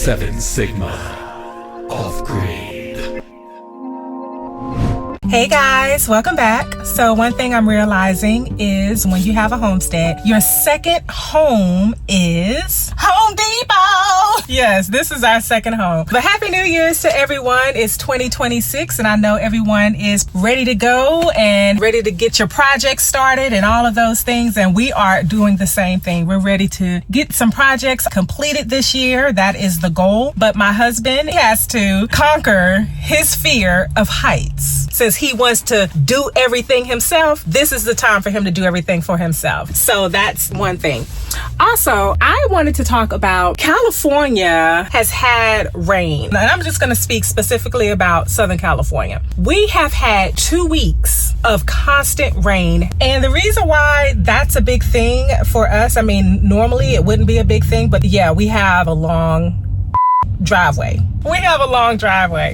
7 Sigma. Off-grid. Hey guys, welcome back. So one thing I'm realizing is when you have a homestead, your second home is Home Depot. Yes, this is our second home. But Happy New Year's to everyone. It's 2026 and I know everyone is ready to go and ready to get your projects started and all of those things. And we are doing the same thing. We're ready to get some projects completed this year. That is the goal. But my husband has to conquer his fear of heights. Since he wants to do everything himself, this is the time for him to do everything for himself. So that's one thing. Also, I wanted to talk about California has had rain. And I'm just going to speak specifically about Southern California. We have had 2 weeks of constant rain. And the reason why that's a big thing for us, I mean, normally it wouldn't be a big thing, but yeah, we have a long driveway.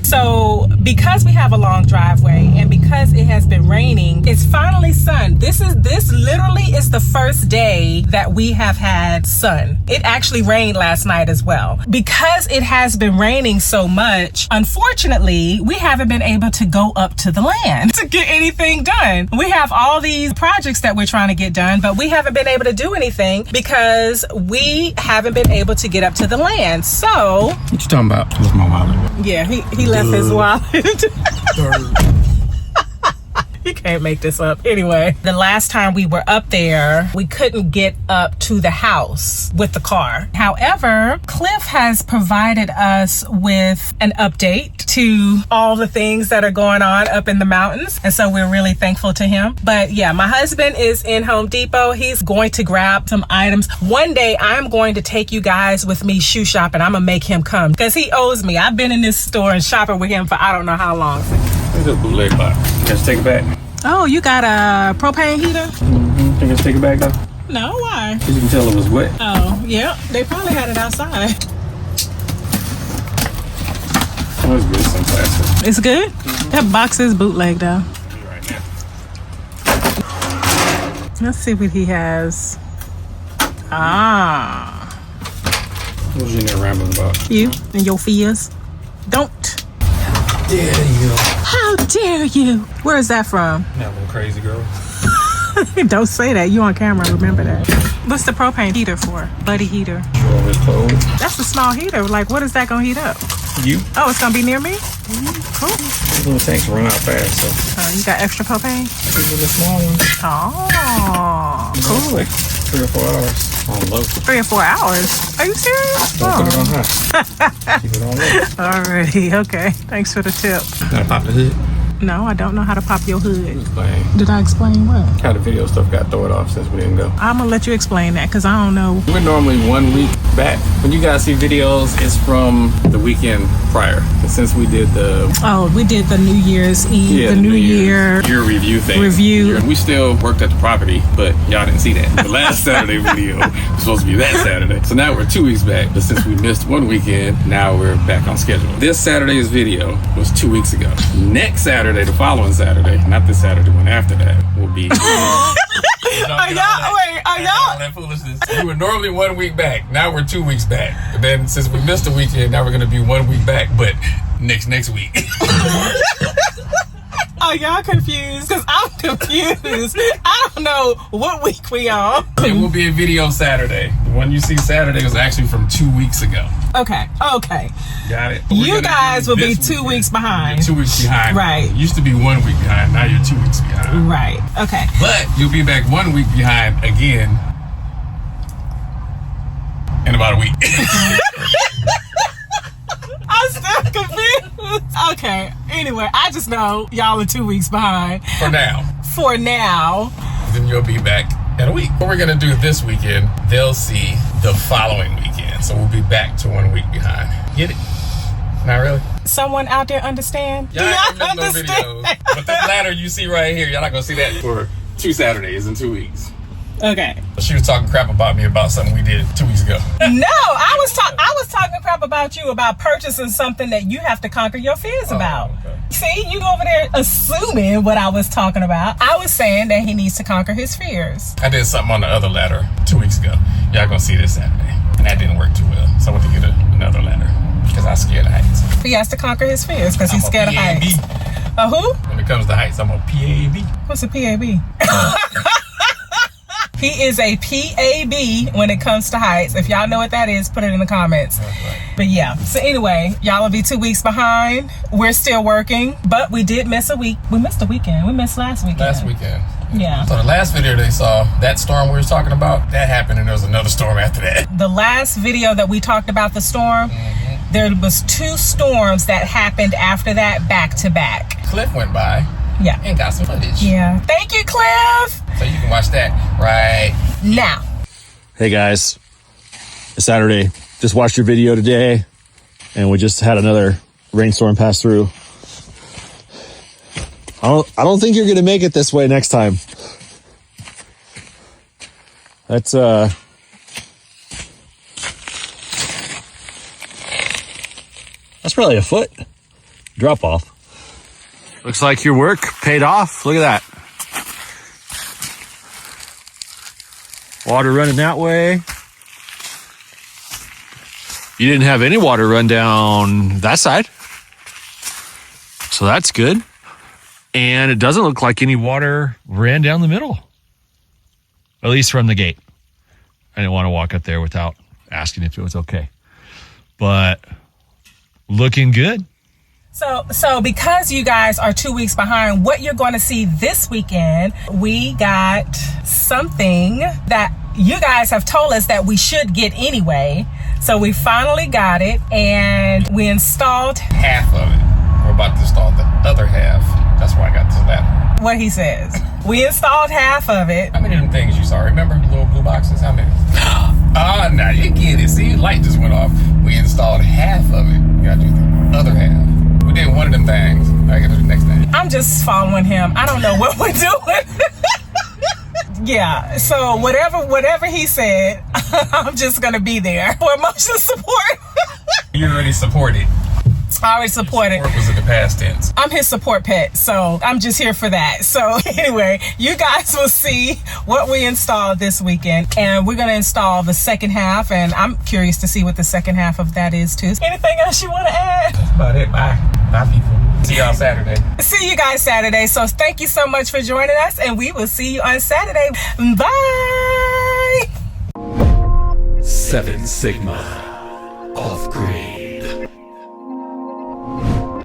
So because we have a long driveway and because it has been raining, it's finally sun. This literally is the first day that we have had sun. It actually rained last night as well. Because it has been raining so much, unfortunately, we haven't been able to go up to the land to get anything done. We have all these projects that we're trying to get done, but we haven't been able to do anything because we haven't been able to get up to the land. So what you talking about? That's my wallet. Yeah, he left his wallet. You can't make this up. Anyway, the last time we were up there, we couldn't get up to the house with the car. However, Cliff has provided us with an update to all the things that are going on up in the mountains. And so we're really thankful to him. But yeah, my husband is in Home Depot. He's going to grab some items. One day I'm going to take you guys with me shoe shopping. I'm gonna make him come because he owes me. I've been in this store and shopping with him for I don't know how long. It's a bootleg box. Just take it back. Oh, you got a propane heater? Mm-hmm. Think I take it back though? No, why? You can tell it was wet. Oh, yeah. They probably had it outside. Oh, it's good. Some plastic. It's good? Mm-hmm. That box is bootleg though. Right now. Let's see what he has. Ah. What was you in there rambling about? You and your fears. Don't. Dare you? How dare you? Where is that from? That little crazy girl. Don't say that. You on camera. Remember that. What's the propane heater for? Buddy heater. Sure, it's cold. That's a small heater. Like, what is that gonna heat up? You? Oh, it's gonna be near me? Cool. These little tanks run out fast, so. You got extra propane? These are the small ones. Oh, cool. Like 3 or 4 hours on low. 3 or 4 hours? Are you serious? Don't put it on high. Keep it on low. Alrighty, okay. Thanks for the tip. Gotta pop the hood. No, I don't know how to pop your hood. Explain. Did I explain what? How the video stuff got thrown off since we didn't go. I'm gonna let you explain that because I don't know. We're normally 1 week back. When you guys see videos, it's from the weekend prior. And since we did the we did the New Year's Eve, the New Year review thing. We still worked at the property, but y'all didn't see that. The last Saturday video was supposed to be that Saturday. So now we're 2 weeks back. But since we missed 1 weekend, now we're back on schedule. This Saturday's video was 2 weeks ago. Next Saturday, the following Saturday, not this Saturday, one after that, will be. Are y'all? That foolishness. We were normally 1 week back. Now we're 2 weeks back. And then since we missed a weekend, now we're going to be 1 week back, but next week. Are y'all confused? Because I'm confused. I don't know what week we on. It will be a video Saturday. The one you see Saturday was actually from 2 weeks ago. Okay. Got it. You guys will be 2 weeks behind. You're 2 weeks behind. Right. It used to be 1 week behind. Now you're 2 weeks behind. Right. Okay. But you'll be back 1 week behind again in about a week. I'm still confused. Okay. Anyway, I just know y'all are 2 weeks behind. For now. Then you'll be back in a week. What we're going to do this weekend, they'll see the following weekend. So we'll be back to 1 week behind. Get it? Not really. Someone out there understand? Y'all ain't gonna miss no videos. But the ladder you see right here, y'all not going to see that for 2 Saturdays in 2 weeks. Okay. She was talking crap about me about something we did 2 weeks ago. No, I was talking crap about you about purchasing something that you have to conquer your fears about. Okay. See, you over there assuming what I was talking about. I was saying that he needs to conquer his fears. I did something on the other ladder 2 weeks ago. Y'all gonna see this Saturday. And that didn't work too well. So I went to get another ladder. he has to conquer his fears because he's scared of heights. A who? When it comes to heights, I'm a PAB. What's a PAB? He is a PAB when it comes to heights. If y'all know what that is, put it in the comments. Right. But yeah, so anyway, y'all will be 2 weeks behind. We're still working, but we did miss a week. We missed a weekend. We missed last weekend. Last weekend. Yeah. So the last video they saw, that storm we were talking about, that happened, and there was another storm after that. The last video that we talked about the storm, there was 2 storms that happened after that back to back. Cliff went by. Yeah. And got some footage. Yeah. Thank you, Cliff. So you can watch that right now. Hey guys, it's Saturday. Just watched your video today, and we just had another rainstorm pass through. I don't think you're gonna make it this way next time. That's probably a foot drop off. Looks like your work paid off. Look at that. Water running that way. You didn't have any water run down that side. So that's good. And it doesn't look like any water ran down the middle. At least from the gate. I didn't want to walk up there without asking if it was okay. But looking good. So because you guys are 2 weeks behind, what you're going to see this weekend, we got something that you guys have told us that we should get anyway. So we finally got it, and we installed half of it. We're about to install the other half. That's why I got to that. What he says. We installed half of it. How many of them things you saw? Remember the little blue boxes? How many? Now you get it. See, light just went off. We installed half of it. You gotta do the other half. We did one of them things. I gotta do the next thing. I'm just following him. I don't know what we're doing. Yeah, so whatever he said, I'm just gonna be there for emotional support. You already supported. I already supported. Support was in the past tense. I'm his support pet, so I'm just here for that. So anyway, you guys will see what we installed this weekend, and we're gonna install the second half, and I'm curious to see what the second half of that is too. Anything else you want to add? That's about it. Bye people. See y'all Saturday. See you guys Saturday. So thank you so much for joining us, and we will see you on Saturday. Bye. 7 Sigma. Off-grid.